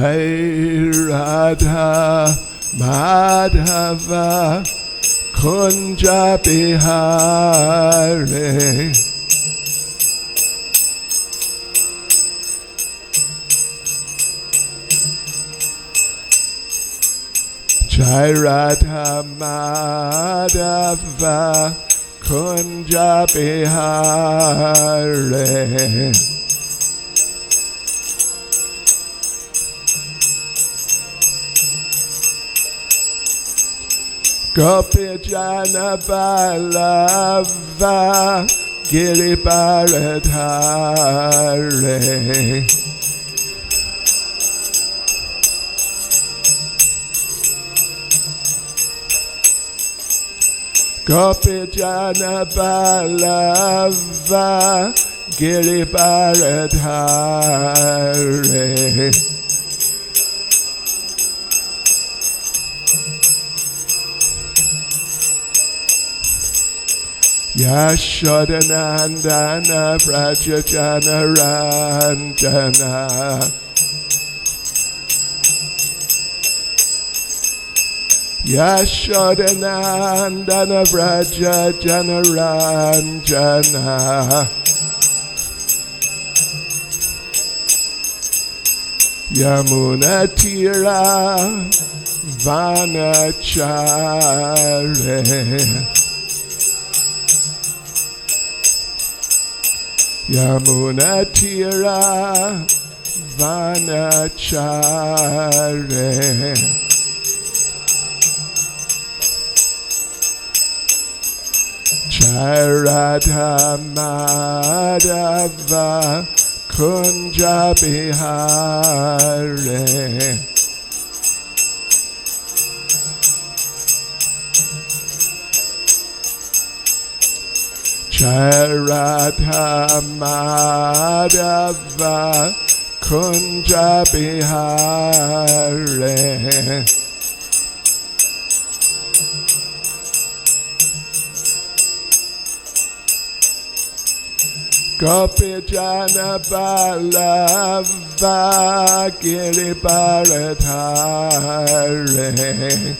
Jai Radha Madhava Kunja Bihari. Jai Radha Madhava Kunja Bihari. Gopi Jana Vallabha Giribaradhare. Gopi Jana Vallabha Giribaradhare. Yashodanandana Vrajajana Ranjana. Yashodanandana Vrajajana Ranjana. Yamuna Tira Vanachare. Yamuna Tira Vanachare. Jai Radha Madhava Kunja Bihari. Jai Radha Madhava Kunja Bihari. Gopi Jana Vallabha Giribaradhare.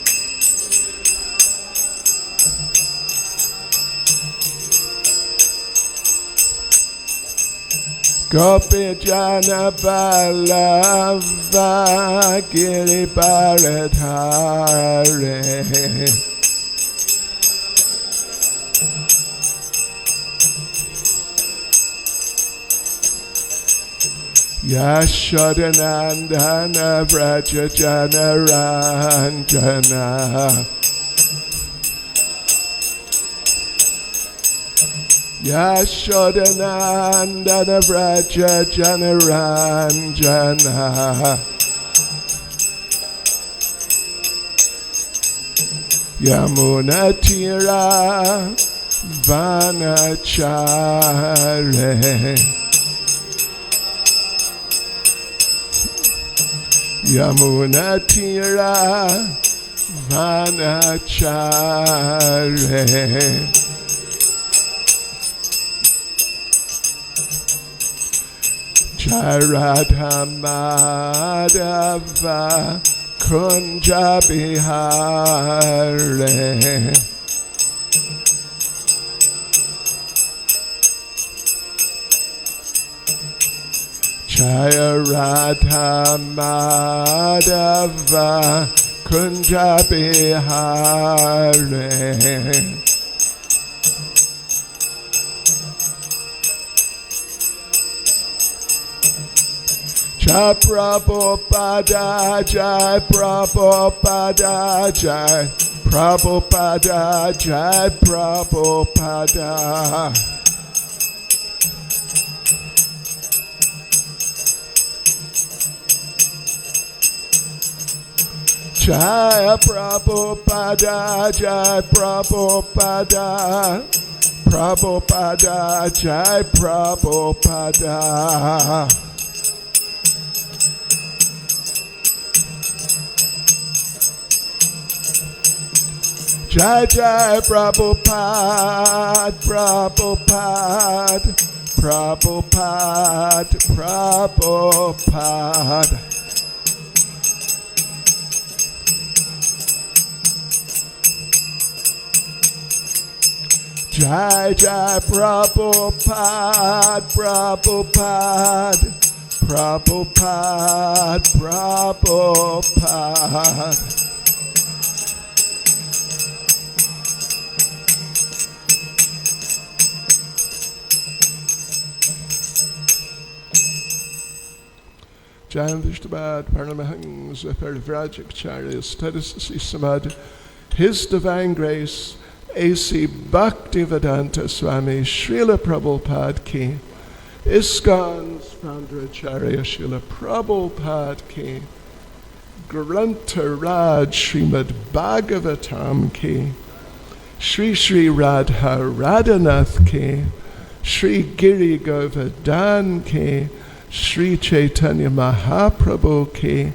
Gopi Jana Vallabha Giribaradhare. Yashodanandana Vrajajana Ranjana. Yashodanandana Vrajajana Ranjana. Yamuna Tira Vanachare. Yamuna Tira Vanachare. Jai Radha Madhava Kunja Bihari. Jai Radha Madhava Kunja Bihari. Jai Prabhupada, Jai Prabhupada, Jai Prabhupada, Jai Prabhupada. Jai Prabhupada, Jai Prabhupada, Prabhupada, Jai Prabhupada. Jai Jai Prabhupada, Prabhupada, Prabhupada, Prabhupada. Jai Jai Prabhupada, Prabhupada, Prabhupada, Prabhupada. Jam Vishtabad, Paramahangs, Parivrajacharya, Stadisasi Samad, His Divine Grace, A.C. Bhaktivedanta Swami, Srila Prabhupada Ki, ISKCON's founder Acharya Srila Prabhupada Ki, Grantaraj Srimad Bhagavatam Ki, Sri Sri Radha Radhanath Ki, Sri Giri Govardhan Ki, Sri Caitanya Mahaprabhu Ki,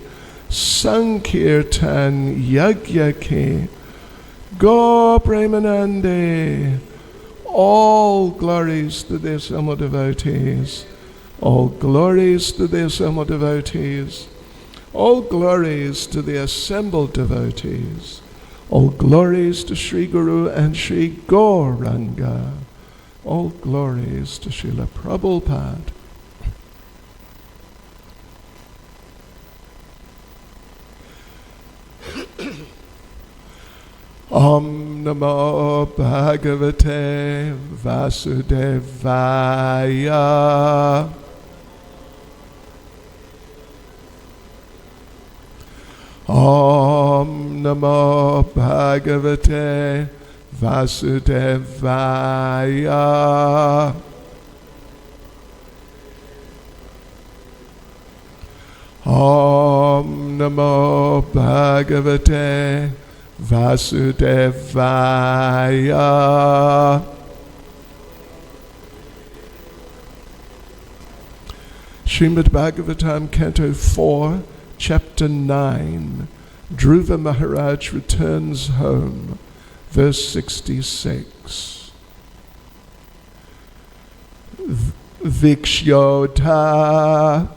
Sankirtan Yagya Ki, Go Premanande, all glories to the assembled devotees, all glories to the assembled devotees, all glories to the assembled devotees, all glories to Sri Guru and Sri Gauranga, all glories to Srila Prabhupada. Om Namo Bhagavate Vasudevaya. Om Namo Bhagavate Vasudevaya. Om Namo Bhagavate Vasudevaya. Srimad Bhagavatam, Canto 4, Chapter 9. Dhruva Maharaj returns home. Verse 66. Vikshota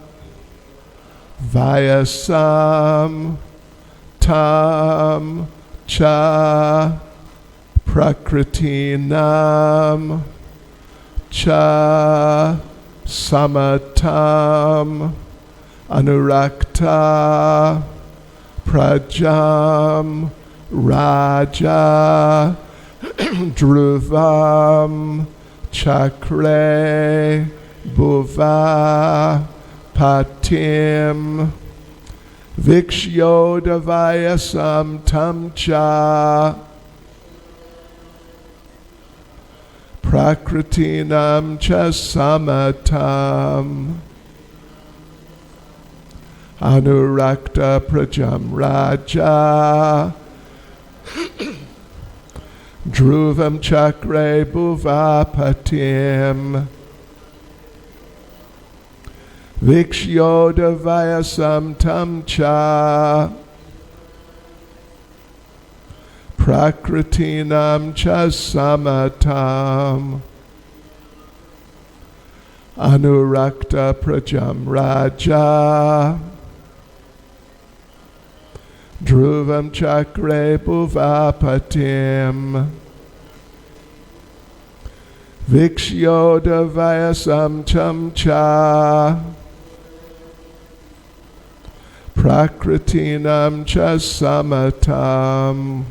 Vyasam Tam Cha Prakritinam Cha Samatam Anurakta Prajam Raja Dhruvam Chakre Bhuva Patim Vikshyodavyasam Tamcha Prakritinam Cha Samatam Anurakta Prajam Raja Dhruvam Chakre Bhuvapatim Vikshyodavyasam Tamcha Prakritinam Cha Samatam Anurakta Prajam Raja Dhruvam Chakre Bhuvapatim Vikshyodavyasam Tamcha Prakritinam Cha Samatam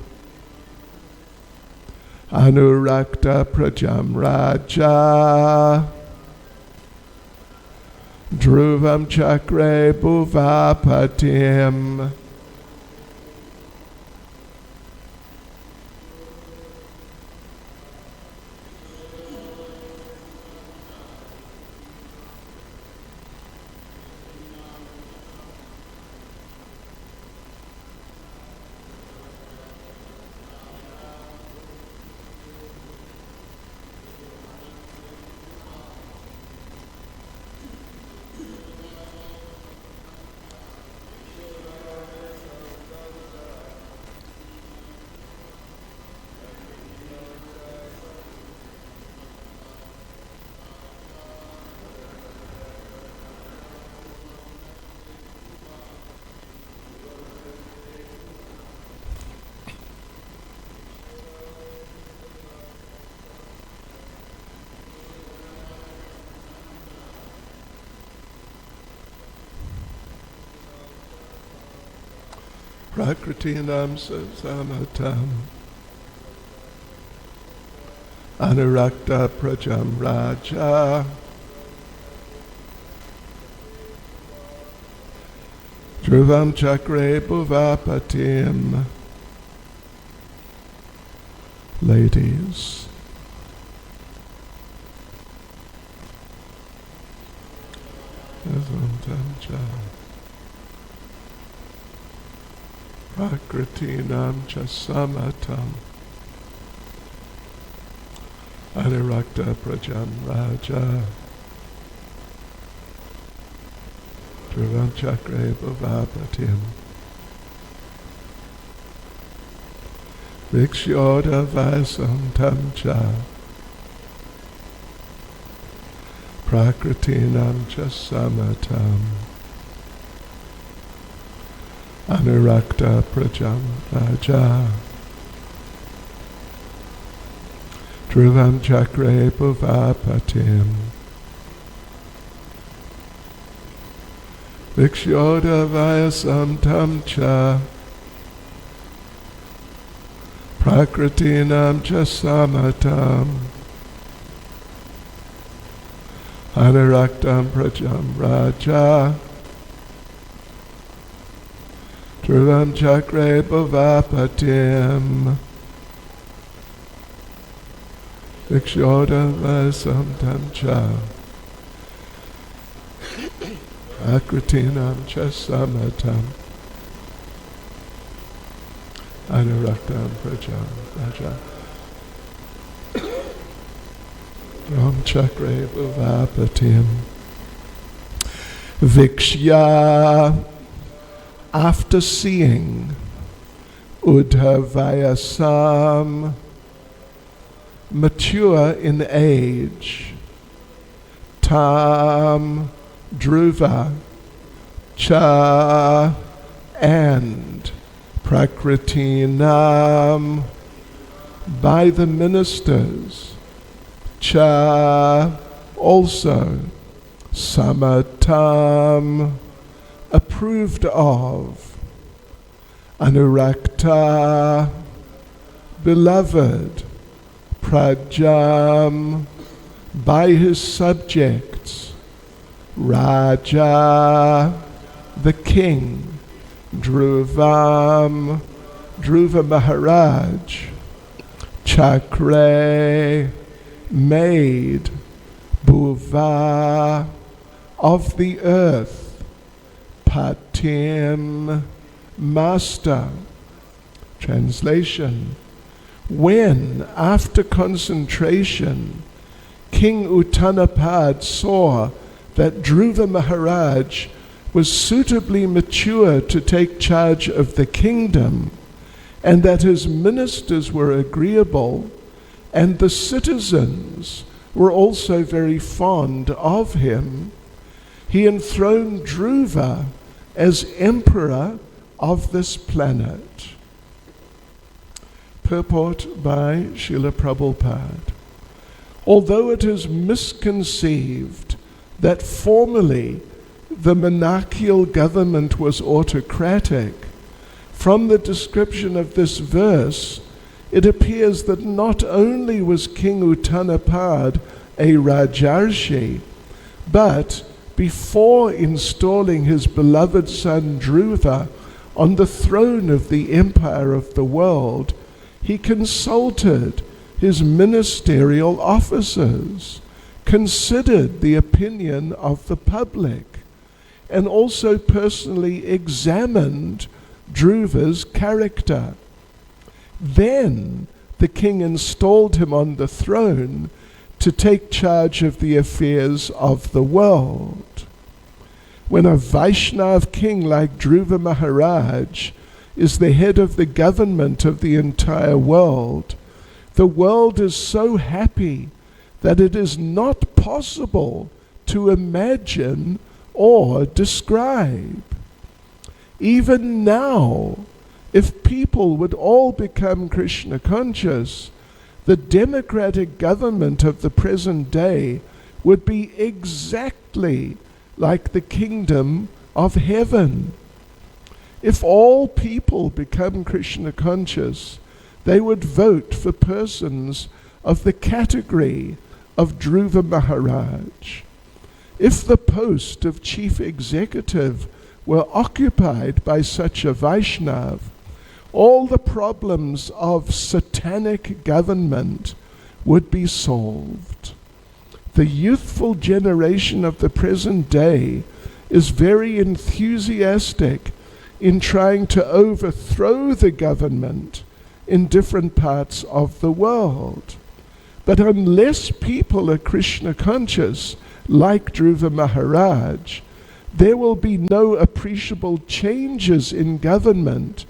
Anurakta Prajam Raja Dhruvam Chakre Bhuvapatim Prakritinam samatam Anurakta prajam raja Dhruvam chakre bhuvapatim. Ladies, Prakritinam cha samatam Anurakta prajam raja Dhruvam chakre bhuvapatim Vikshyota vasam tam cha Prakritinam cha samatam Anurakta prajam raja Dhruvam chakre bhuvapatim Vikshyota vasam tam cha Prakritinam cha samatam Anuraktam prajam raja Dhruvam chakre bhuvapatim Vikshyota vasam tam cha Prakritinam cha samatam Anuraktam prajam raja Dhruvam chakre bhuvapatim Vikshya. After seeing Uddhavayasam, mature in age, Tam Dhruva, Cha, and Prakritinam, by the ministers, Cha, also, Samatam, approved of, Anurakta, beloved, Prajam, by his subjects, Raja, the king, Dhruvam, Dhruva Maharaj, Chakre, made, Bhuva, of the earth, Patim, master. Translation: when, after concentration, King Uttanapad saw that Dhruva Maharaj was suitably mature to take charge of the kingdom, and that his ministers were agreeable, and the citizens were also very fond of him, he enthroned Dhruva as emperor of this planet. Purport by Srila Prabhupada. Although it is misconceived that formerly the monarchical government was autocratic, from the description of this verse, it appears that not only was King Uttanapad a Rajarshi, but before installing his beloved son Dhruva on the throne of the empire of the world, he consulted his ministerial officers, considered the opinion of the public, and also personally examined Dhruva's character. Then the king installed him on the throne to take charge of the affairs of the world. When a Vaishnav king like Dhruva Maharaj is the head of the government of the entire world, the world is so happy that it is not possible to imagine or describe. Even now, if people would all become Krishna conscious, the democratic government of the present day would be exactly like the kingdom of heaven. If all people become Krishna conscious, they would vote for persons of the category of Dhruva Maharaj. If the post of chief executive were occupied by such a Vaishnav, all the problems of satanic government would be solved. The youthful generation of the present day is very enthusiastic in trying to overthrow the government in different parts of the world. But unless people are Krishna conscious, like Dhruva Maharaj, there will be no appreciable changes in government,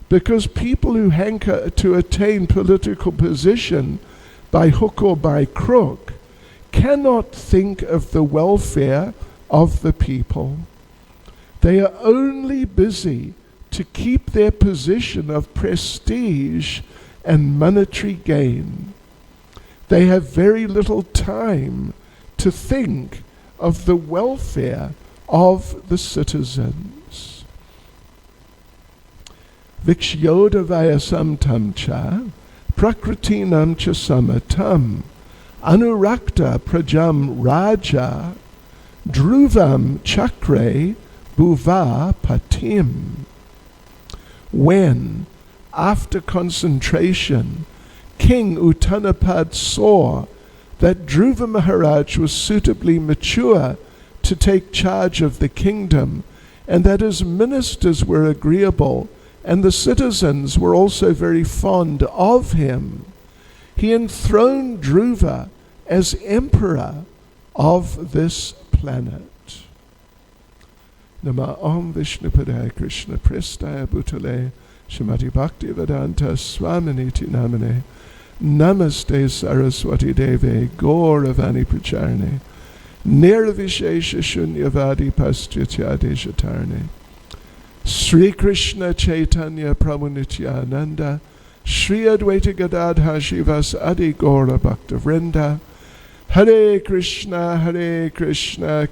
because people who hanker to attain political position by hook or by crook cannot think of the welfare of the people. They are only busy to keep their position of prestige and monetary gain. They have very little time to think of the welfare of the citizens. Viksyoda vayasam tam cha, prakritinam cha samatam, anurakta prajam raja, dhruvam chakre bhuva patim. When, after concentration, King Uttanapad saw that Dhruva Maharaj was suitably mature to take charge of the kingdom, and that his ministers were agreeable, and the citizens were also very fond of him, he enthroned Dhruva as emperor of this planet. Nama Om Vishnupadaya Krishna Prestaya Bhutale Srimati Bhakti Vedanta Swaminiti Namane Namaste Saraswati Deve Gauravani Pracharne Nirvishesha Shunyavadi Paschatya Deshatarne Sri Krishna Chaitanya Prabhu Nityananda Sri Advaita Gadadha Shivas Adi Gaura Bhakta Vrinda Hare Krishna, Krishna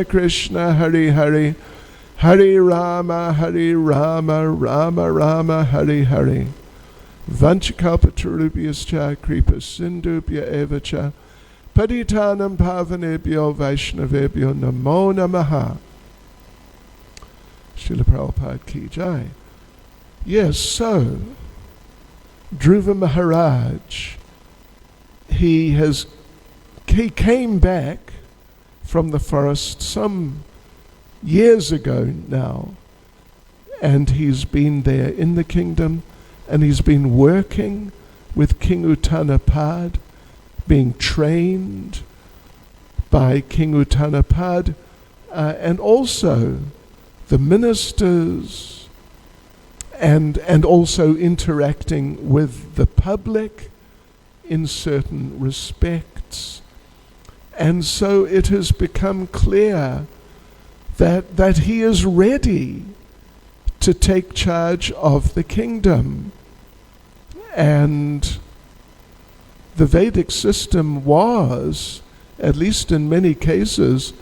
Krishna, Hare Hare, Hare Rama, Rama Rama, Hare Hare. Vanchakalpatarubhyascha kripa sindubhya evacha paditanam pavanebhyo vaishnavebhyo namo namaha. Srila Prabhupada ki jai. Yes, so Dhruva Maharaj, he came back from the forest some years ago now, and he's been there in the kingdom, and he's been working with King Uttanapad, being trained by King Uttanapad, and also the ministers, and also interacting with the public in certain respects. And so it has become clear that he is ready to take charge of the kingdom. And the Vedic system was, at least in many cases,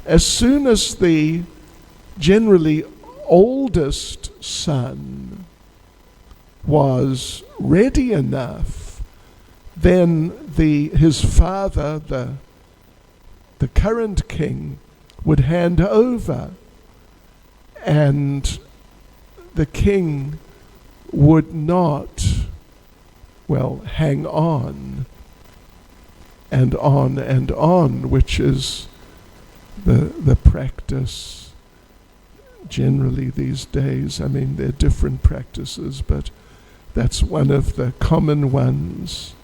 as soon as the generally oldest son was ready enough, then his father, the current king, would hand over, and the king would not, hang on and on and on, which is the practice generally these days. I mean, there are different practices, but that's one of the common ones.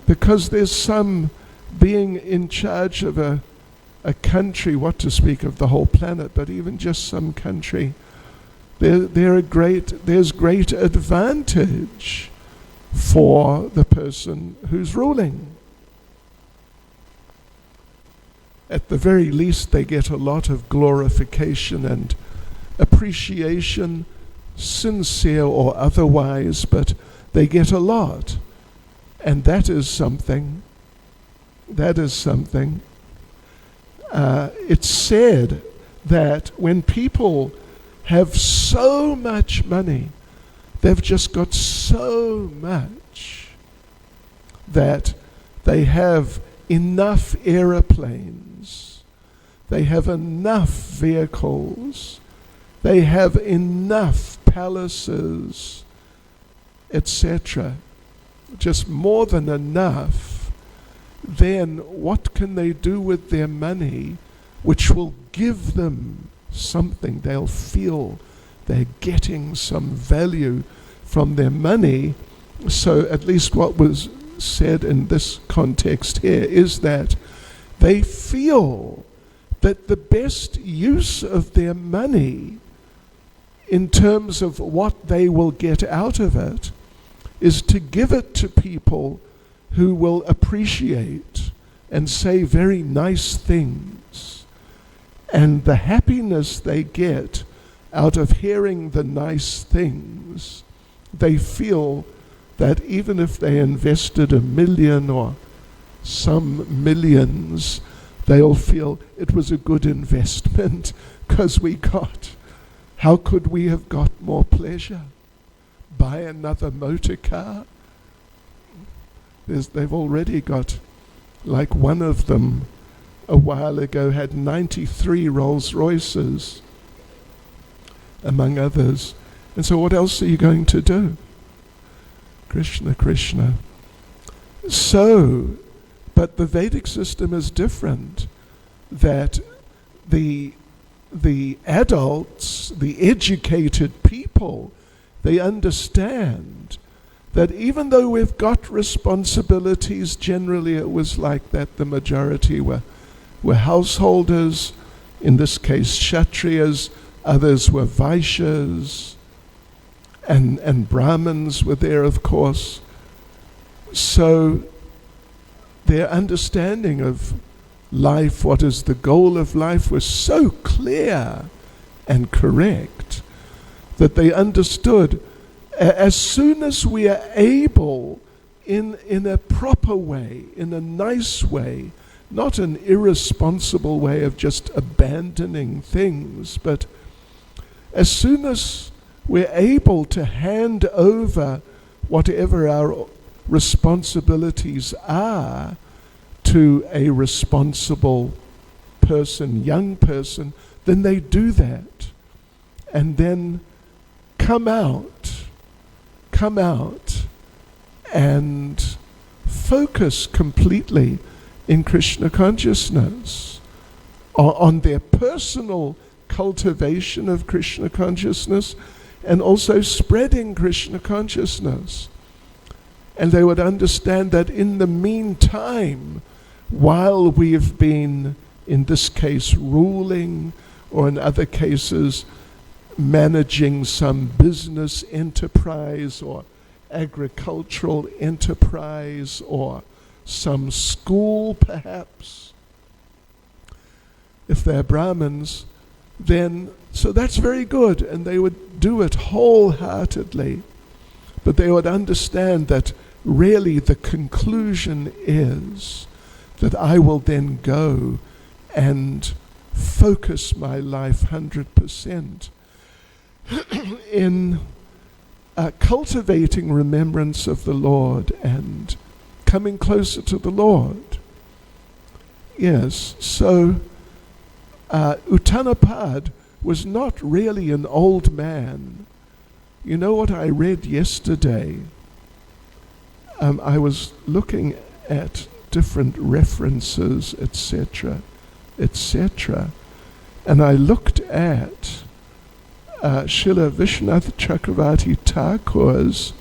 Because there's some being in charge of a country, what to speak of the whole planet, but even just some country, there's great advantage for the person who's ruling. At the very least, they get a lot of glorification and appreciation, sincere or otherwise, but they get a lot. And that is something. It's said that when people have so much money, they've just got so much that they have enough aeroplanes, they have enough vehicles, they have enough palaces, etc., just more than enough. Then what can they do with their money which will give them something? They'll feel they're getting some value from their money. So at least what was said in this context here is that they feel that the best use of their money in terms of what they will get out of it is to give it to people who will appreciate and say very nice things. And the happiness they get out of hearing the nice things, they feel that even if they invested $1 million or some millions, they'll feel it was a good investment because we got. How could we have got more pleasure? Buy another motor car? They've already got, like one of them a while ago had 93 Rolls Royces, among others. And so what else are you going to do? Krishna, Krishna. So, but the Vedic system is different, that the adults, the educated people, they understand that even though we've got responsibilities, generally it was like that, the majority were householders, in this case Kshatriyas, others were Vaishyas, and Brahmins were there, of course. So their understanding of life, what is the goal of life, was so clear and correct that they understood as soon as we are able, in a proper way, in a nice way, not an irresponsible way of just abandoning things, but as soon as we're able to hand over whatever our responsibilities are to a responsible person, young person, then they do that. And then come out and focus completely in Krishna consciousness, on their personal cultivation of Krishna consciousness, and also spreading Krishna consciousness. And they would understand that in the meantime, while we've been, in this case, ruling, or in other cases, managing some business enterprise or agricultural enterprise or some school perhaps, if they're Brahmins, then, so that's very good, and they would do it wholeheartedly. But they would understand that really the conclusion is that I will then go and focus my life 100% in cultivating remembrance of the Lord and coming closer to the Lord. Yes, so Uttanapad was not really an old man. You know what I read yesterday? I was looking at different references, etc., and I looked at Srila Vishwanath Chakravarti Thakur's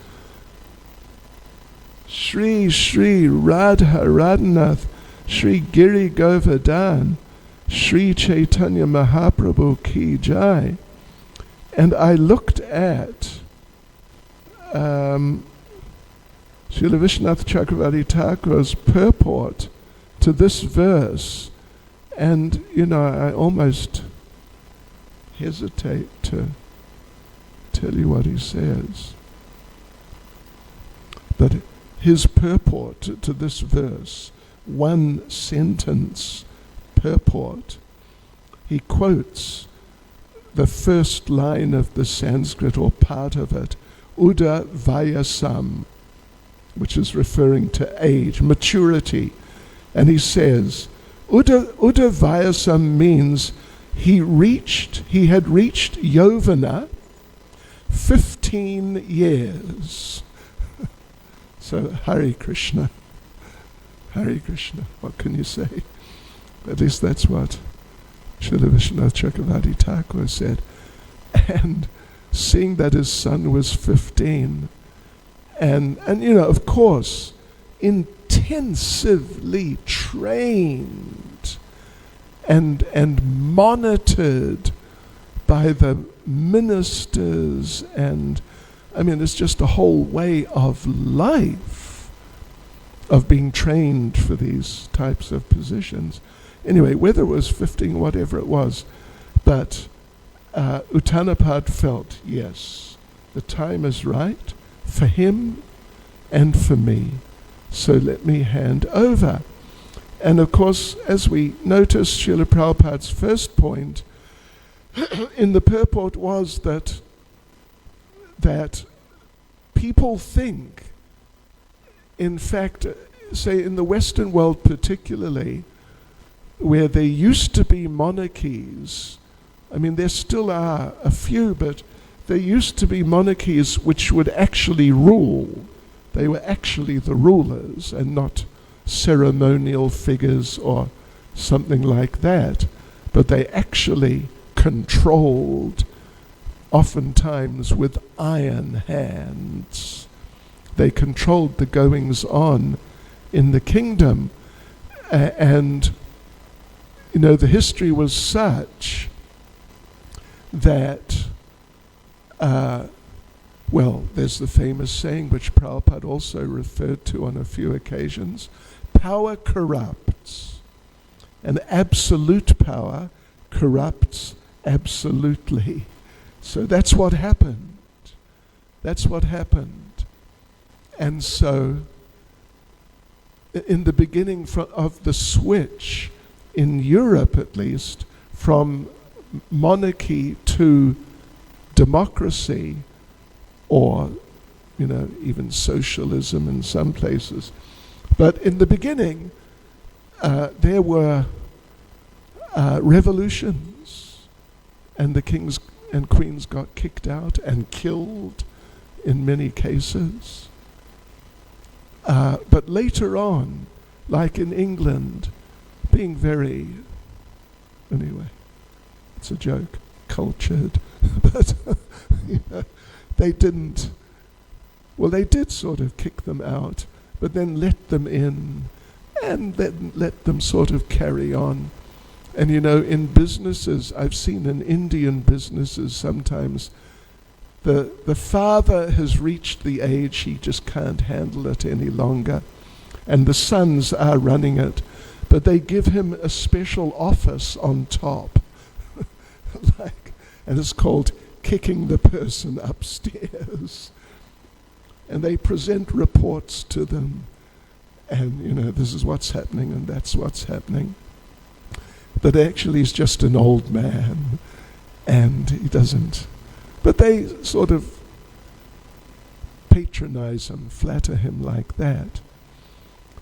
Shri Shri Radha Radhanath Shri Giri Govardhan Shri Chaitanya Mahaprabhu Ki Jai. And I looked at Srila Vishwanath Chakravarti Thakur's purport to this verse, and I almost hesitate to tell you what he says. But his purport to this verse, one sentence purport, he quotes the first line of the Sanskrit, or part of it, Uda Vayasam, which is referring to age, maturity. And he says, Uda Vayasam means he had reached Yovana 15 years. So Hare Krishna, what can you say? At least that's what Srila Vishwanath Chakravarti Thakur said. And seeing that his son was 15, and of course, intensively trained and monitored by the ministers, and it's just a whole way of life of being trained for these types of positions. Anyway, whether it was 15, whatever it was, but Uttanapad felt, yes, the time is right for him and for me, so let me hand over. And of course, as we noticed, Srila Prabhupada's first point in the purport was that people think, in fact, say in the Western world particularly, where there used to be monarchies, there still are a few, but there used to be monarchies which would actually rule. They were actually the rulers and not ceremonial figures or something like that, but they actually controlled, oftentimes with iron hands. They controlled the goings on in the kingdom, and the history was such that there's the famous saying which Prabhupada also referred to on a few occasions: power corrupts, and absolute power corrupts absolutely. So that's what happened. And so in the beginning of the switch, in Europe at least, from monarchy to democracy, or even socialism in some places. But in the beginning, there were revolutions, and the kings and queens got kicked out and killed in many cases. But later on, like in England, being very, anyway, it's a joke, cultured, but they did sort of kick them out, but then let them in, and then let them sort of carry on. And in businesses, I've seen in Indian businesses sometimes, the father has reached the age he just can't handle it any longer, and the sons are running it, but they give him a special office on top, and it's called kicking the person upstairs. And they present reports to them, and this is what's happening and that's what's happening. But actually he's just an old man, and he doesn't. But they sort of patronize him, flatter him like that.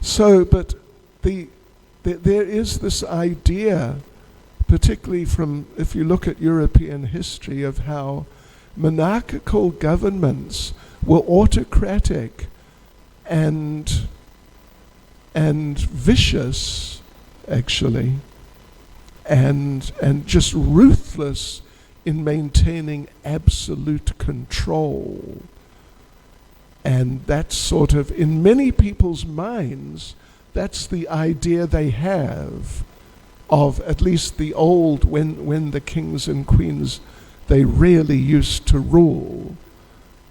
So, but there is this idea, particularly from, if you look at European history, of how monarchical governments were autocratic and vicious, actually, and just ruthless in maintaining absolute control. And that's sort of, in many people's minds, that's the idea they have of at least the old, when the kings and queens, they really used to rule,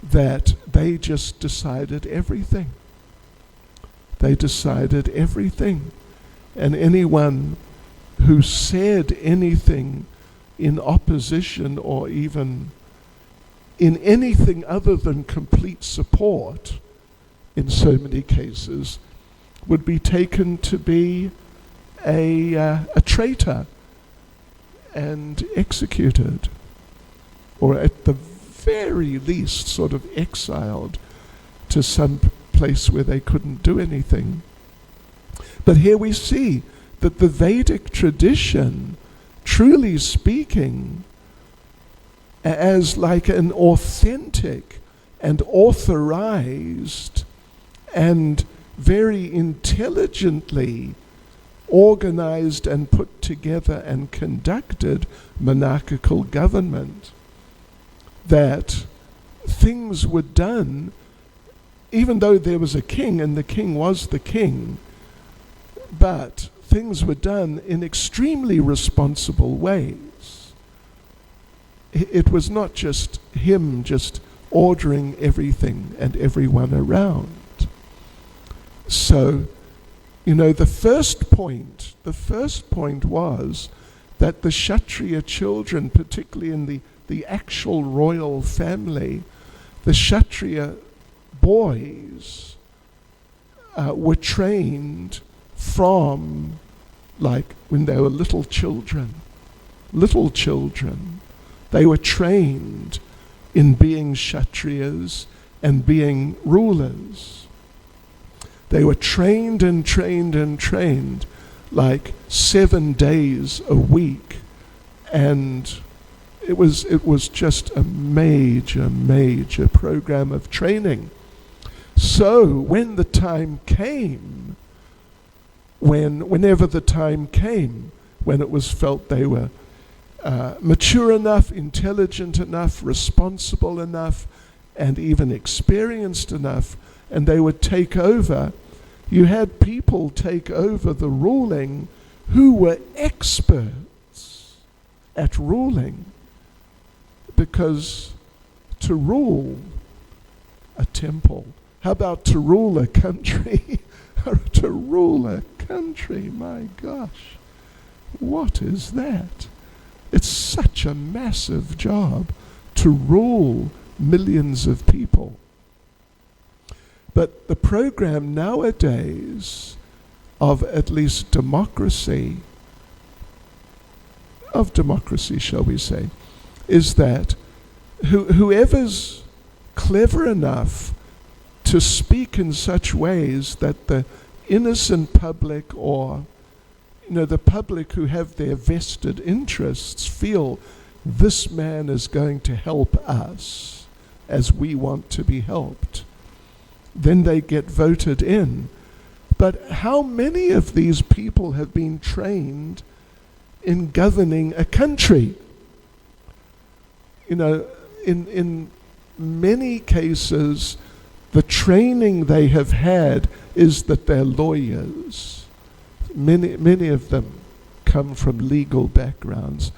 that they just decided everything. They decided everything. And anyone who said anything in opposition, or even in anything other than complete support, in so many cases, would be taken to be a traitor and executed. or at the very least sort of exiled to some place where they couldn't do anything. But here we see that the Vedic tradition, truly speaking, as like an authentic and authorized and very intelligently organized and put together and conducted monarchical government, that things were done, even though there was a king and the king was the king, but things were done in extremely responsible ways. It was not just him just ordering everything and everyone around. So, the first point was that the Kshatriya children, particularly in the actual royal family, the Kshatriya boys were trained from like when they were little children. They were trained in being Kshatriyas and being rulers. They were trained and trained and trained like 7 days a week, and it was just a major program of training. So when the time came, whenever the time came, when it was felt they were mature enough, intelligent enough, responsible enough, and even experienced enough, and they would take over, you had people take over the ruling who were experts at ruling, because to rule a temple, how about to rule a country? To rule a country, my gosh, what is that? It's such a massive job to rule millions of people. But the program nowadays of at least democracy, shall we say, is that whoever's clever enough to speak in such ways that the innocent public, or the public who have their vested interests, feel this man is going to help us as we want to be helped, then they get voted in. But how many of these people have been trained in governing a country? In many cases, the training they have had is that they're lawyers. Many of them come from legal backgrounds,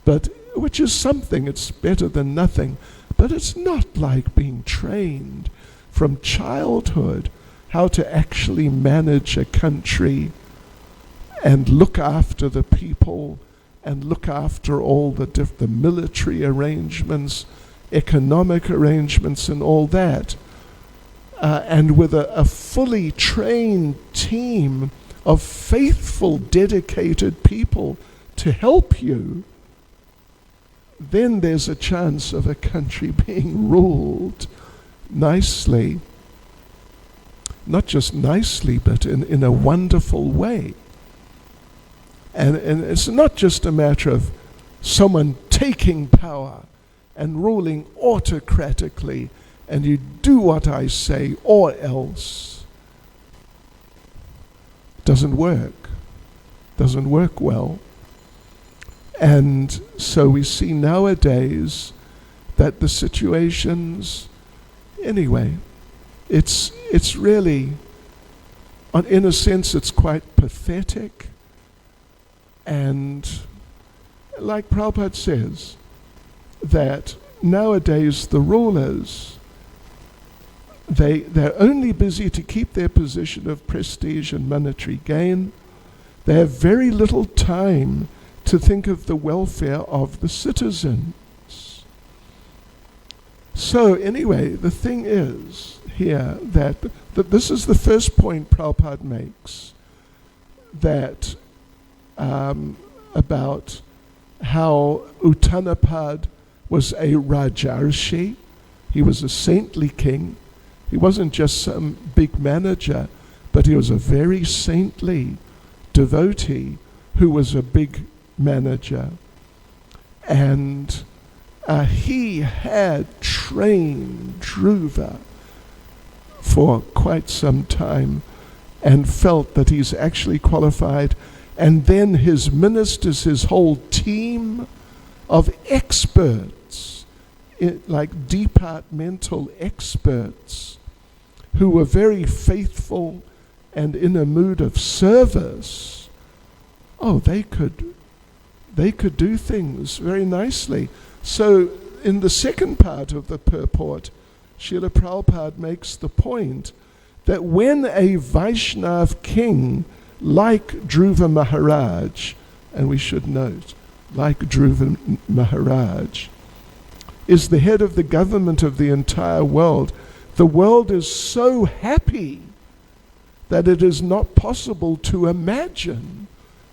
but which is something. It's better than nothing. But it's not like being trained from childhood how to actually manage a country and look after the people and look after all the military arrangements, economic arrangements and all that. And with a fully trained team of faithful, dedicated people to help you, then there's a chance of a country being ruled nicely. Not just nicely, but in a wonderful way. And it's not just a matter of someone taking power and ruling autocratically, and you do what I say or else. Doesn't work well. And so we see nowadays that the situations, anyway, it's really, in a sense, it's quite pathetic. And like Prabhupada says, that nowadays the rulers, they're only busy to keep their position of prestige and monetary gain. They have very little time to think of the welfare of the citizens. So anyway, the thing is here that this is the first point Prabhupada makes, that about how Uttanapad was a Rajarshi. He was a saintly king. He wasn't just some big manager, but he was a very saintly devotee who was a big manager. And he had trained Dhruva for quite some time and felt that he's actually qualified. And then his ministers, his whole team of experts, like departmental experts, who were very faithful and in a mood of service, they could do things very nicely. So in the second part of the purport, Srila Prabhupada makes the point that when a Vaishnav king like Dhruva Maharaj, and we should note, like Dhruva Maharaj, is the head of the government of the entire world, the world is so happy that it is not possible to imagine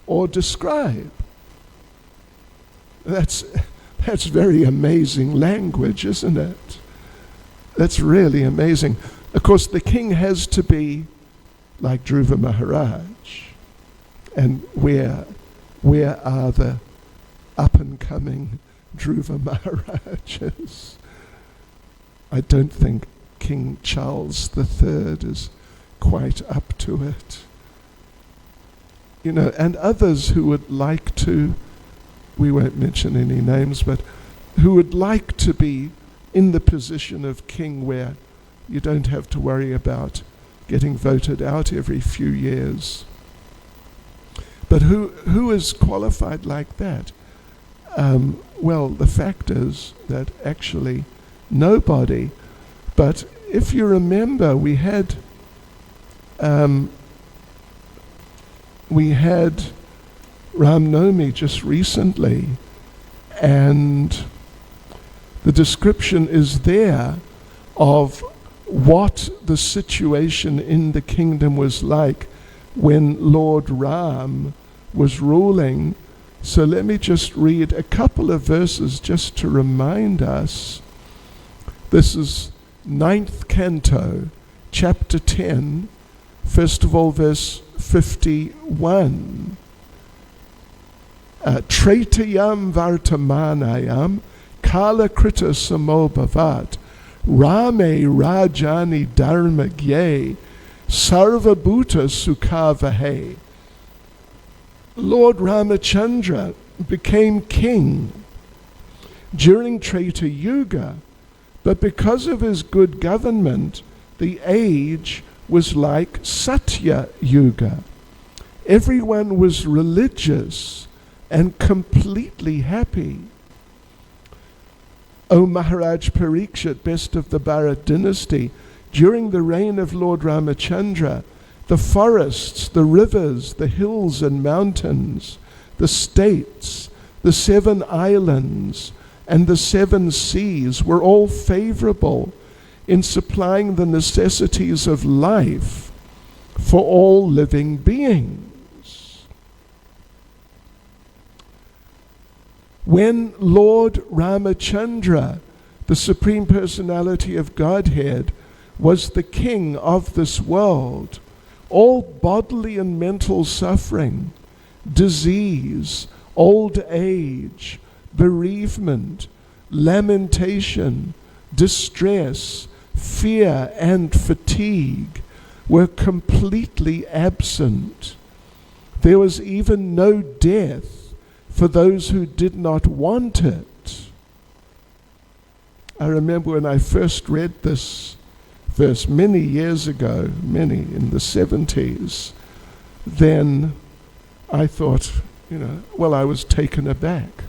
or describe. That's very amazing language, isn't it? That's really amazing. Of course, the king has to be like Dhruva Maharaj. And where are the up-and-coming Dhruva Maharajas? I don't think King Charles III is quite up to it. And others who would like to, we won't mention any names, but who would like to be in the position of king where you don't have to worry about getting voted out every few years. But who is qualified like that? Well, the fact is that actually nobody. But if you remember, we had Ram Navami just recently, and the description is there of what the situation in the kingdom was like when Lord Ram was ruling. So let me just read a couple of verses just to remind us. This is 9th canto, chapter 10, first of all, verse 51. Tretayam vartamanayam kala krita samobhavat rame rajani dharmagye sarvabhuta sukavahe. Lord Ramachandra became king during Treta Yuga, but because of his good government, the age was like Satya Yuga. Everyone was religious and completely happy. O Maharaj Parikshit, best of the Bharat dynasty, during the reign of Lord Ramachandra, the forests, the rivers, the hills and mountains, the states, the 7 islands, and the 7 seas were all favorable in supplying the necessities of life for all living beings. When Lord Ramachandra, the Supreme Personality of Godhead, was the king of this world, all bodily and mental suffering, disease, old age, bereavement, lamentation, distress, fear, and fatigue were completely absent. There was even no death for those who did not want it. I remember when I first read this verse many years ago, in the 70s, then I thought, I was taken aback.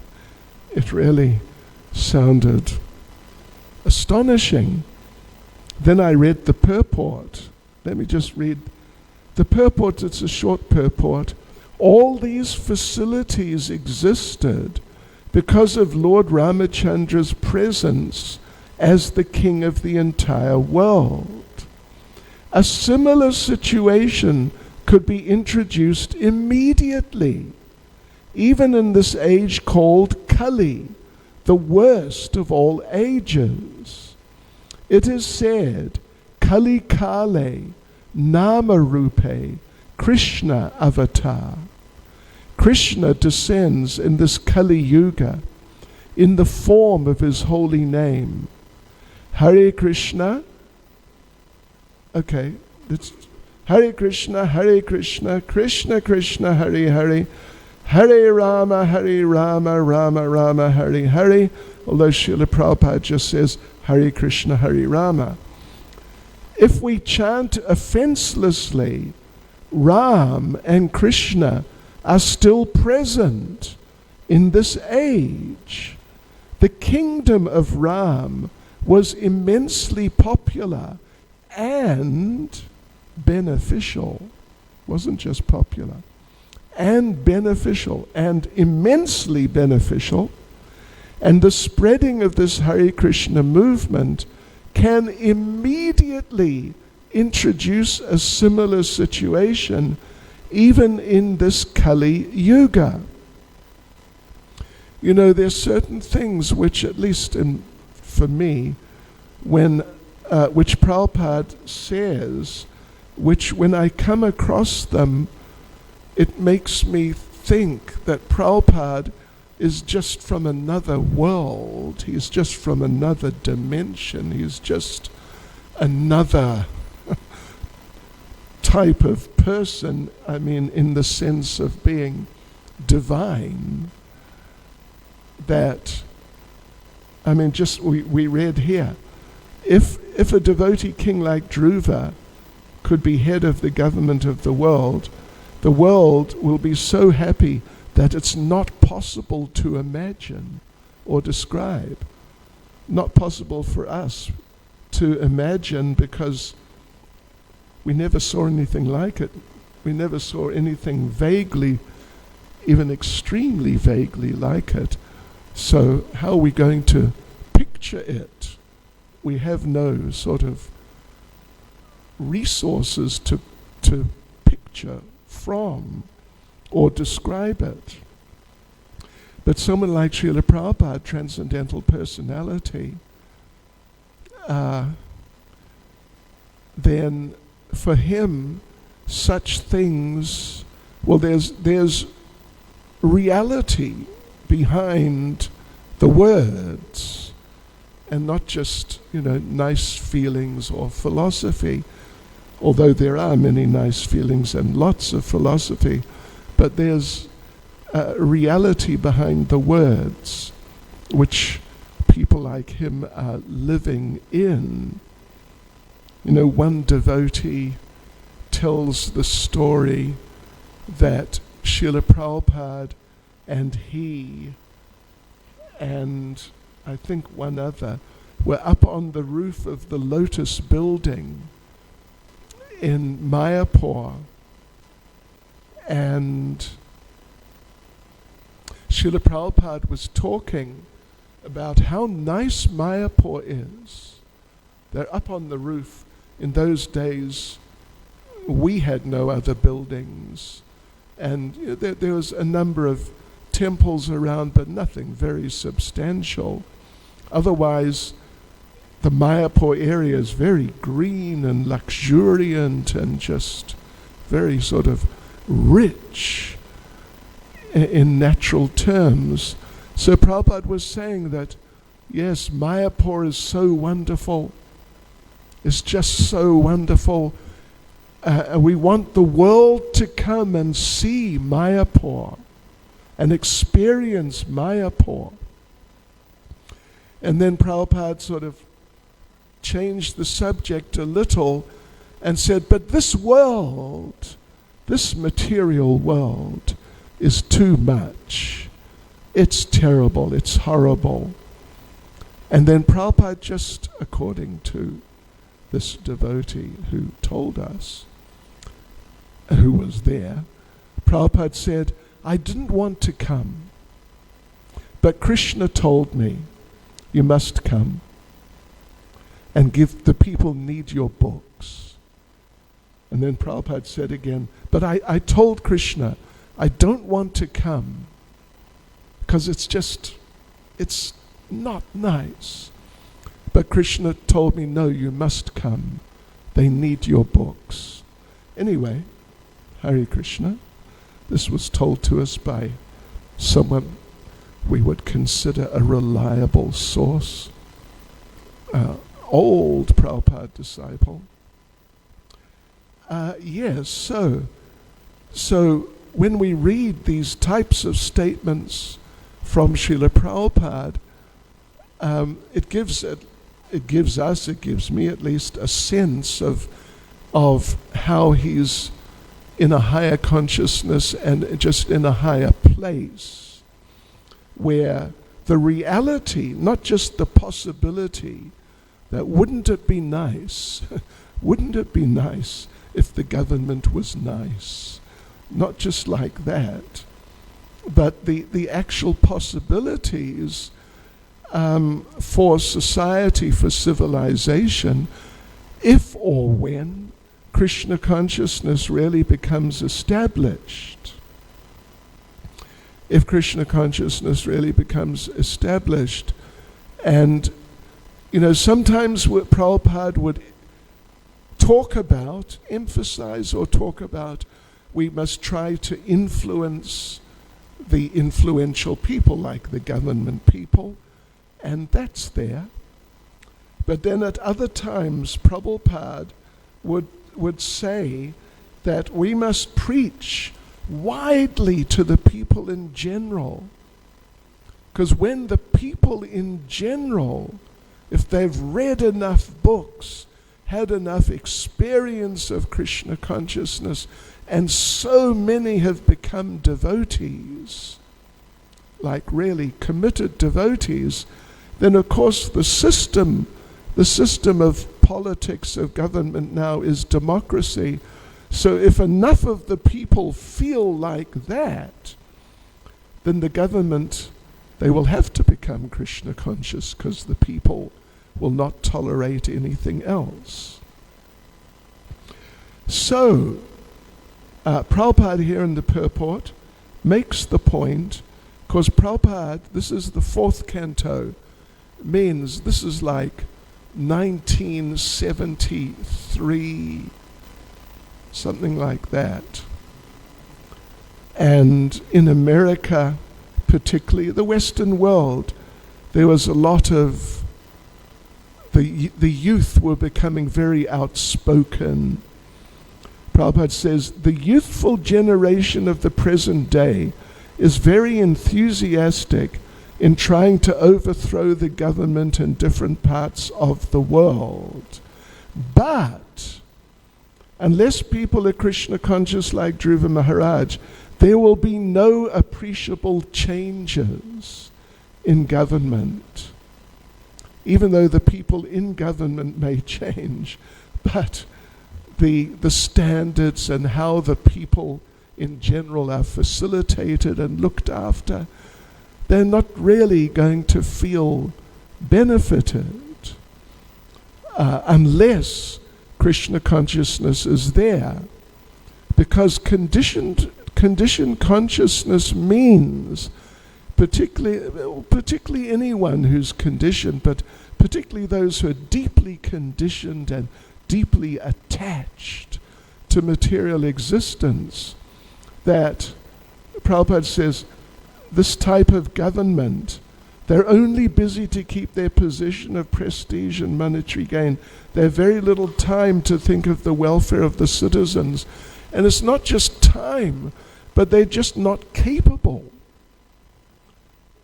It really sounded astonishing. Then I read the purport. Let me just read the purport. It's a short purport. All these facilities existed because of Lord Ramachandra's presence as the king of the entire world. A similar situation could be introduced immediately, even in this age called Kali, the worst of all ages. It is said, Kali Kale, Nama Rupe, Krishna Avatar. Krishna descends in this Kali Yuga in the form of his holy name. Hare Krishna. Okay, it's Hare Krishna, Krishna Krishna, Hare Hare, Hare Rama, Rama Rama, Hare Hare. Although Srila Prabhupada just says Hare Krishna, Hare Rama. If we chant offenselessly, Ram and Krishna are still present in this age. The kingdom of Ram was immensely popular and beneficial. Wasn't just popular, and beneficial, and immensely beneficial. And the spreading of this Hare Krishna movement can immediately introduce a similar situation even in this Kali Yuga. You know, there's certain things which, at least for me, which Prabhupada says, which when I come across them, it makes me think that Prabhupada is just from another world. He's just from another dimension. He's just another type of person, I mean, in the sense of being divine. That, I mean, just we read here, if a devotee king like Dhruva could be head of the government of the world will be so happy that it's not possible to imagine or describe. Not possible for us to imagine, because we never saw anything like it. We never saw anything vaguely, even extremely vaguely like it. So how are we going to picture it? We have no sort of resources to picture from or describe it. But someone like Srila Prabhupada, transcendental personality, then for him such things, well, there's reality behind the words, and not just, nice feelings or philosophy, although there are many nice feelings and lots of philosophy, but there's reality behind the words, which people like him are living in. One devotee tells the story that Srila Prabhupada and he and I think one other were up on the roof of the Lotus building in Mayapur, and Srila Prabhupada was talking about how nice Mayapur is. They're up on the roof. In those days, we had no other buildings, and there was a number of temples around, but nothing very substantial. Otherwise, the Mayapur area is very green and luxuriant and just very sort of rich in natural terms. So Prabhupada was saying that, yes, Mayapur is so wonderful. It's just so wonderful. We want the world to come and see Mayapur and experience Mayapur. And then Prabhupada sort of changed the subject a little and said, but this world, this material world, is too much. It's terrible, it's horrible. And then Prabhupada, just according to this devotee who told us, who was there, Prabhupada said, I didn't want to come, but Krishna told me, you must come and the people need your books. And then Prabhupada said again, but I told Krishna, I don't want to come because it's not nice. But Krishna told me, no, you must come. They need your books. Anyway, Hare Krishna. This was told to us by someone we would consider a reliable source, old Prabhupada disciple. Yes, so when we read these types of statements from Srila Prabhupada, it gives me at least a sense of how he's in a higher consciousness and just in a higher place, where the reality, not just the possibility, that wouldn't it be nice, wouldn't it be nice if the government was nice? Not just like that, but the actual possibilities for society, for civilization, if or when Krishna consciousness really becomes established. If Krishna consciousness really becomes established, and sometimes what Prabhupada would emphasize or talk about, we must try to influence the influential people, like the government people, and that's there. But then at other times, Prabhupada would say that we must preach widely to the people in general. Because when the people in general, if they've read enough books, had enough experience of Krishna consciousness, and so many have become devotees, like really committed devotees, then of course the system of politics, of government now is democracy. So if enough of the people feel like that, then the government, they will have to become Krishna conscious, because the people will not tolerate anything else. So, Prabhupada here in the purport makes the point, because Prabhupada, this is the 4th canto, means this is like 1973, something like that. And in America, particularly the Western world, there was a lot of, the youth were becoming very outspoken. Prabhupada says, the youthful generation of the present day is very enthusiastic in trying to overthrow the government in different parts of the world. But unless people are Krishna conscious like Dhruva Maharaj, there will be no appreciable changes in government. Even though the people in government may change, but the standards and how the people in general are facilitated and looked after, they're not really going to feel benefited unless Krishna consciousness is there. Because conditioned consciousness means, particularly anyone who's conditioned, but particularly those who are deeply conditioned and deeply attached to material existence, that Prabhupada says, this type of government, they're only busy to keep their position of prestige and monetary gain. They have very little time to think of the welfare of the citizens. And it's not just time, but they're just not capable.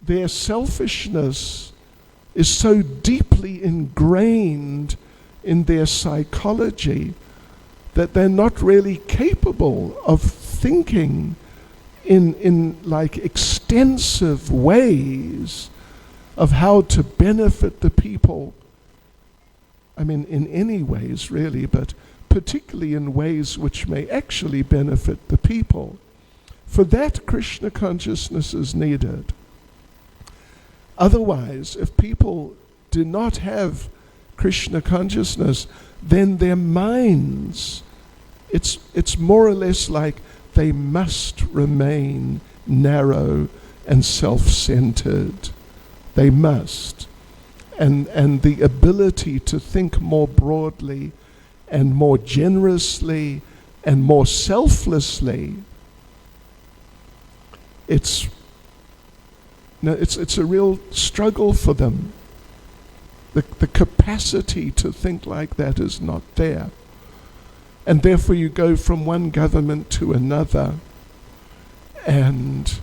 Their selfishness is so deeply ingrained in their psychology that they're not really capable of thinking in like extensive ways of how to benefit the people. I mean, in any ways really, but particularly in ways which may actually benefit the people. For that, Krishna consciousness is needed. Otherwise, if people do not have Krishna consciousness, then their minds, it's more or less like they must remain narrow and self-centered. They must. And the ability to think more broadly and more generously and more selflessly, it's a real struggle for them. The capacity to think like that is not there. And therefore you go from one government to another, and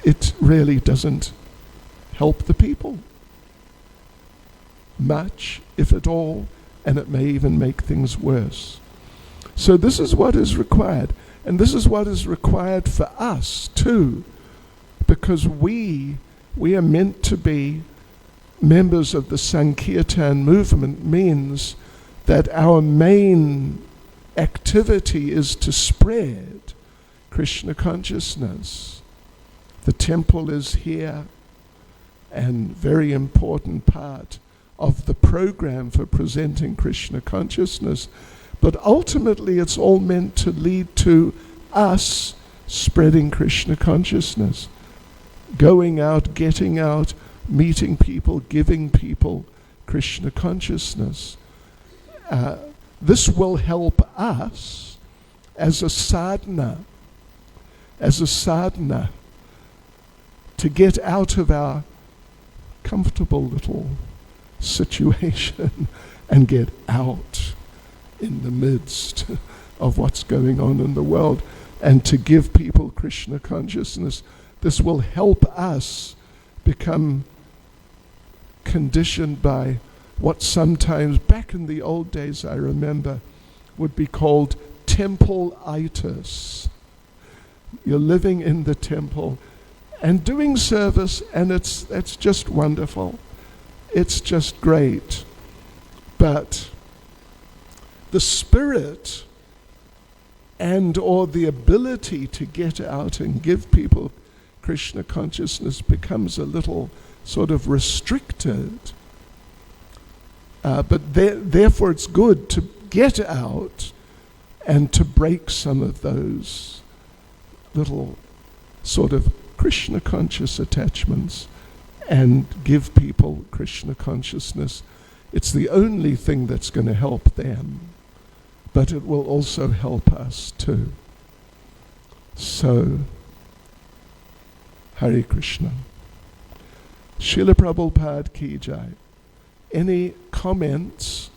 it really doesn't help the people much, if at all, and it may even make things worse. So this is what is required, and this is what is required for us too, because we are meant to be members of the Sankirtan movement. Means that our main activity is to spread Krishna consciousness. The temple is here, and very important part of the program for presenting Krishna consciousness. But ultimately it's all meant to lead to us spreading Krishna consciousness, going out, getting out, meeting people, giving people Krishna consciousness. This will help us as a sadhana, to get out of our comfortable little situation and get out in the midst of what's going on in the world, and to give people Krishna consciousness. This will help us become conditioned by what sometimes, back in the old days I remember, would be called temple-itis. You're living in the temple and doing service, and that's just wonderful. It's just great. But the spirit and or the ability to get out and give people Krishna consciousness becomes a little sort of restricted. But therefore it's good to get out and to break some of those little sort of Krishna conscious attachments and give people Krishna consciousness. It's the only thing that's going to help them, but it will also help us too. So, Hare Krishna. Srila Prabhupada ki jai. Any comments,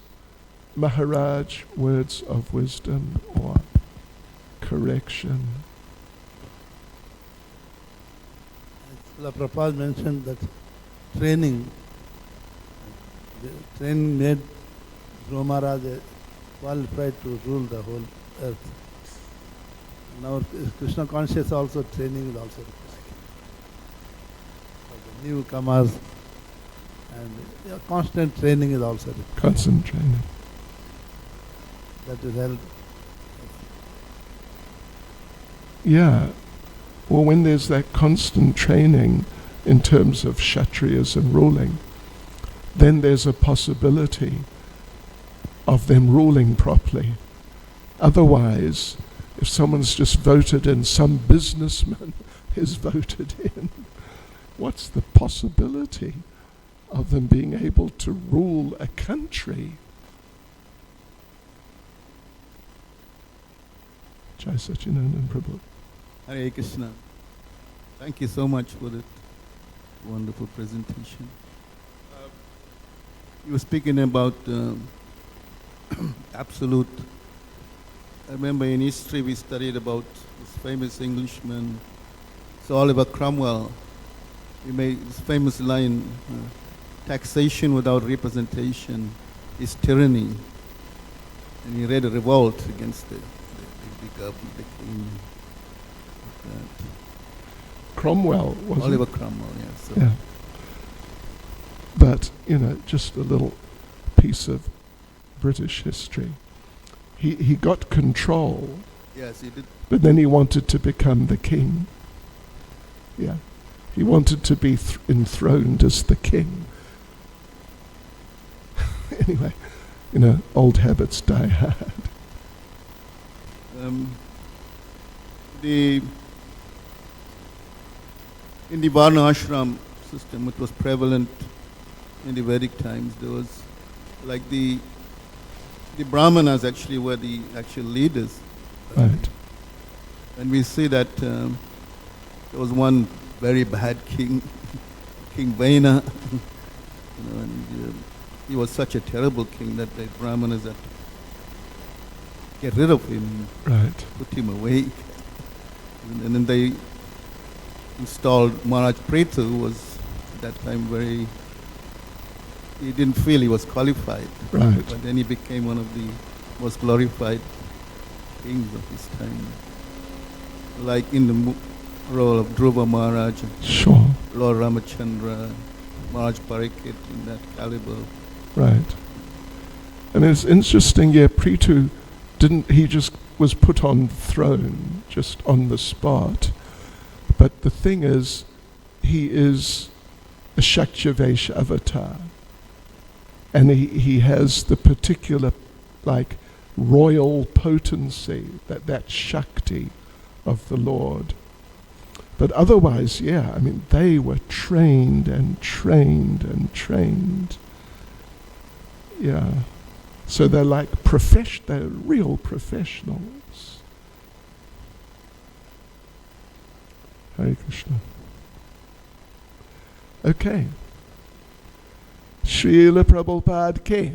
Maharaj, words of wisdom or correction? Srila Prabhupada mentioned that training made Dhruva Maharaj qualified to rule the whole earth. Now Krishna conscious also training is also required for the newcomers, and constant training is also required. Constant training. That will help. Yeah. Well, when there's that constant training in terms of Kshatriyas and ruling, then there's a possibility of them ruling properly. Otherwise, if someone's just voted in, some businessman is voted in, what's the possibility of them being able to rule a country? Jai Satchidananda Prabhu. Hare Krishna. Thank you so much for that wonderful presentation. You were speaking about absolute. I remember in history we studied about this famous Englishman, Sir Oliver Cromwell. He made this famous line, taxation without representation is tyranny. And he led a revolt against the government, the king. Cromwell, wasn't Oliver Cromwell, yes. So yeah. But, just a little piece of British history. He got control. Yes, he did. But then he wanted to become the king. Yeah. He wanted to be enthroned as the king. Anyway, old habits die hard. In the Varna ashram, system which was prevalent in the Vedic times. There was like the Brahmanas actually were the actual leaders. Right. And we see that there was one very bad king, King Vaina, and he was such a terrible king that the Brahmanas had to get rid of him, Right. put him away. And then they installed Maharaj Pretu, who was at that time he didn't feel he was qualified. Right. But then he became one of the most glorified kings of his time. Like in the role of Dhruva Maharaj, Sure. Lord Ramachandra, Maharaj Parikit in that caliber. Right. And it's interesting, yeah, Pretu he just was put on the throne, just on the spot. But the thing is, he is a Shaktyavesh avatar. And he has the particular, like, royal potency, that Shakti of the Lord. But otherwise, yeah, I mean, they were trained and trained and trained. Yeah. So they're like they're real professionals. Hare Krishna. Okay. Srila Prabhupada Ki.